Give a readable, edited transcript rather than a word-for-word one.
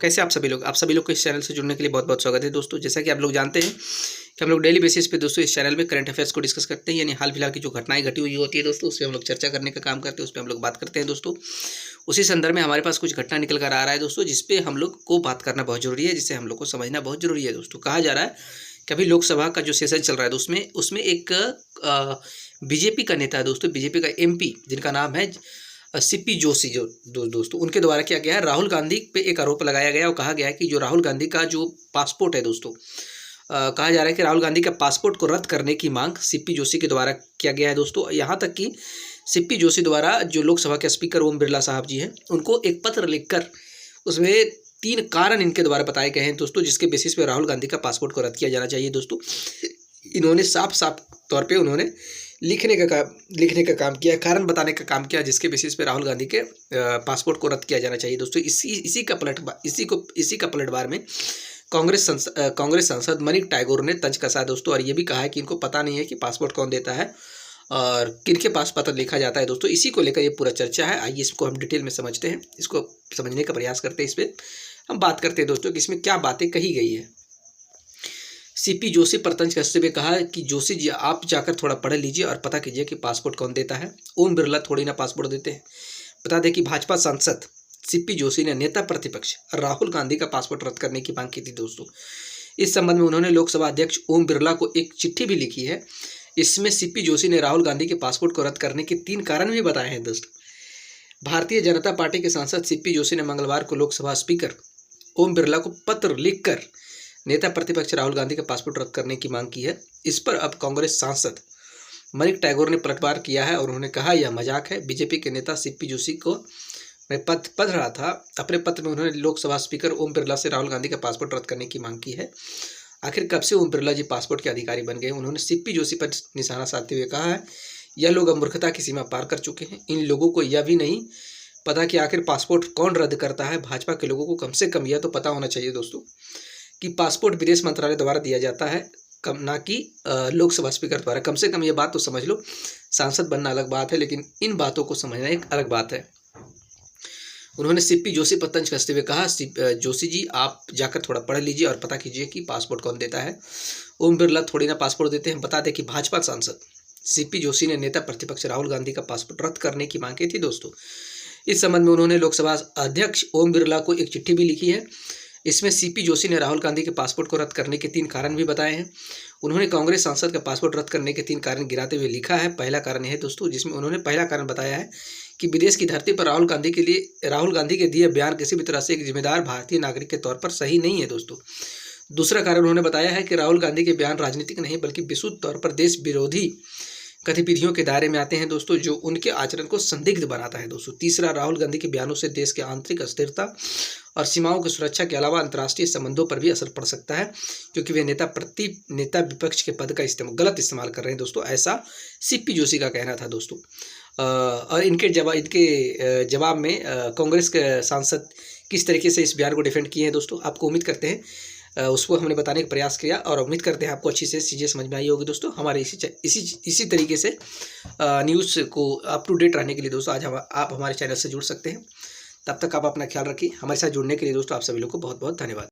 कैसे आप सभी लोग को इस चैनल से जुड़ने के लिए बहुत बहुत स्वागत है दोस्तों। जैसा कि आप लोग जानते हैं कि हम लोग डेली बेसिस पे दोस्तों इस चैनल में करंट अफेयर्स को डिस्कस करते हैं, यानी हाल फिलहाल की जो घटनाएं घटी हुई होती है दोस्तों, उस पर हम लोग चर्चा करने का काम करते हैं, उस पर हम लोग बात करते हैं दोस्तों। उसी संदर्भ में हमारे पास कुछ घटना निकल कर आ रहा है दोस्तों, जिसपे हम लोग को बात करना बहुत जरूरी है, जिसे हम लोग को समझना बहुत जरूरी है दोस्तों। कहा जा रहा है कि अभी लोकसभा का जो सेशन चल रहा है उसमें एक बीजेपी का नेता है दोस्तों, बीजेपी का एमपी जिनका नाम है सीपी जोशी, जो दोस्तों उनके द्वारा क्या गया है, राहुल गांधी पे एक आरोप लगाया गया और कहा गया है कि जो राहुल गांधी का जो पासपोर्ट है दोस्तों, कहा जा रहा है कि राहुल गांधी का पासपोर्ट को रद्द करने की मांग सीपी जोशी के द्वारा किया गया है दोस्तों। यहाँ तक कि सीपी जोशी द्वारा जो लोकसभा के स्पीकर ओम बिरला साहब जी हैं, उनको एक पत्र लिखकर उसमें 3 कारण इनके द्वारा बताए गए हैं दोस्तों, जिसके बेसिस पे राहुल गांधी का पासपोर्ट को रद्द किया जाना चाहिए दोस्तों। इन्होंने साफ तौर पे उन्होंने लिखने का काम किया, कारण बताने का काम किया, जिसके बेसिस पे राहुल गांधी के पासपोर्ट को रद्द किया जाना चाहिए दोस्तों। इसी का पलटवार में कांग्रेस सांसद मनीष टैगोर ने तंज कसा दोस्तों, और ये भी कहा है कि इनको पता नहीं है कि पासपोर्ट कौन देता है और किनके पास पत्र लिखा जाता है दोस्तों। इसी को लेकर ये पूरा चर्चा है। आइए इसको हम डिटेल में समझते हैं, इसको समझने का प्रयास करते हैं, इस पर हम बात करते हैं दोस्तों कि इसमें क्या बातें कही गई है। सीपी जोशी पर तंज कसते हुए कहा कि जोशी जी आप जाकर थोड़ा पढ़ लीजिए और पता कीजिए कि पासपोर्ट कौन देता है। ओम बिरला थोड़ी ना पासपोर्ट देते हैं। बता दें कि भाजपा सांसद सीपी जोशी ने नेता प्रतिपक्ष राहुल गांधी का पासपोर्ट रद्द करने की मांग की थी दोस्तों। इस संबंध में उन्होंने लोकसभा अध्यक्ष ओम बिरला को एक चिट्ठी भी लिखी है। इसमें सीपी जोशी ने राहुल गांधी के पासपोर्ट को रद्द करने के 3 कारण भी बताए हैं दोस्तों। भारतीय जनता पार्टी के सांसद सीपी जोशी ने मंगलवार को लोकसभा स्पीकर ओम बिरला को पत्र लिखकर नेता प्रतिपक्ष राहुल गांधी का पासपोर्ट रद्द करने की मांग की है। इस पर अब कांग्रेस सांसद मनीष टैगोर ने पलटवार किया है और उन्होंने कहा यह मजाक है। बीजेपी के नेता सीपी जोशी को मैं पढ़ रहा था, अपने पत्र में उन्होंने लोकसभा स्पीकर ओम बिरला से राहुल गांधी का पासपोर्ट रद्द करने की मांग की है। आखिर कब से ओम बिरला जी पासपोर्ट के अधिकारी बन गए। उन्होंने सीपी जोशी पर निशाना साधते हुए कहा है यह लोग अब मूर्खता की सीमा पार कर चुके हैं। इन लोगों को यह भी नहीं पता कि आखिर पासपोर्ट कौन रद्द करता है। भाजपा के लोगों को कम से कम यह तो पता होना चाहिए दोस्तों कि पासपोर्ट विदेश मंत्रालय द्वारा दिया जाता है, कम ना कि लोकसभा स्पीकर द्वारा। कम से कम ये बात तो समझ लो। सांसद बनना अलग बात है, लेकिन इन बातों को समझना एक अलग बात है। उन्होंने सीपी जोशी पर तंज कसते हुए कहा जोशी जी आप जाकर थोड़ा पढ़ लीजिए और पता कीजिए कि पासपोर्ट कौन देता है। ओम बिरला थोड़ी ना पासपोर्ट देते हैं। बता दें कि भाजपा सांसद सीपी जोशी ने नेता प्रतिपक्ष राहुल गांधी का पासपोर्ट रद्द करने की मांग की थी दोस्तों। इस संबंध में उन्होंने लोकसभा अध्यक्ष ओम बिरला को एक चिट्ठी भी लिखी है। इसमें सीपी जोशी ने राहुल गांधी के पासपोर्ट को रद्द करने के 3 कारण भी बताए हैं। उन्होंने कांग्रेस सांसद का पासपोर्ट रद्द करने के 3 कारण गिनाते हुए लिखा है। पहला कारण यह है दोस्तों, जिसमें उन्होंने पहला कारण बताया है कि विदेश की धरती पर राहुल गांधी के दिए बयान किसी भी तरह से एक जिम्मेदार भारतीय नागरिक के तौर पर सही नहीं है दोस्तों। दूसरा कारण उन्होंने बताया है कि राहुल गांधी के बयान राजनीतिक नहीं बल्कि विशुद्ध तौर पर देश विरोधी गतिविधियों के दायरे में आते हैं दोस्तों, जो उनके आचरण को संदिग्ध बनाता है दोस्तों। तीसरा, राहुल गांधी के बयानों से देश के आंतरिक अस्थिरता और सीमाओं की सुरक्षा के अलावा अंतर्राष्ट्रीय संबंधों पर भी असर पड़ सकता है, क्योंकि वे नेता विपक्ष के पद का गलत इस्तेमाल कर रहे हैं दोस्तों। ऐसा सीपी जोशी का कहना था दोस्तों। और इनके जवाब में कांग्रेस के सांसद किस तरीके से इस बयान को डिफेंड किए हैं दोस्तों, आपको उम्मीद करते हैं उसको हमने बताने का प्रयास किया, और उम्मीद करते हैं आपको अच्छी से चीज़ें समझ में आई होगी दोस्तों। हमारे इसी तरीके से न्यूज़ को अप टू डेट रहने के लिए दोस्तों आप हमारे चैनल से जुड़ सकते हैं। तब तक आप अपना ख्याल रखिए। हमारे साथ जुड़ने के लिए दोस्तों आप सभी लोग को बहुत बहुत धन्यवाद।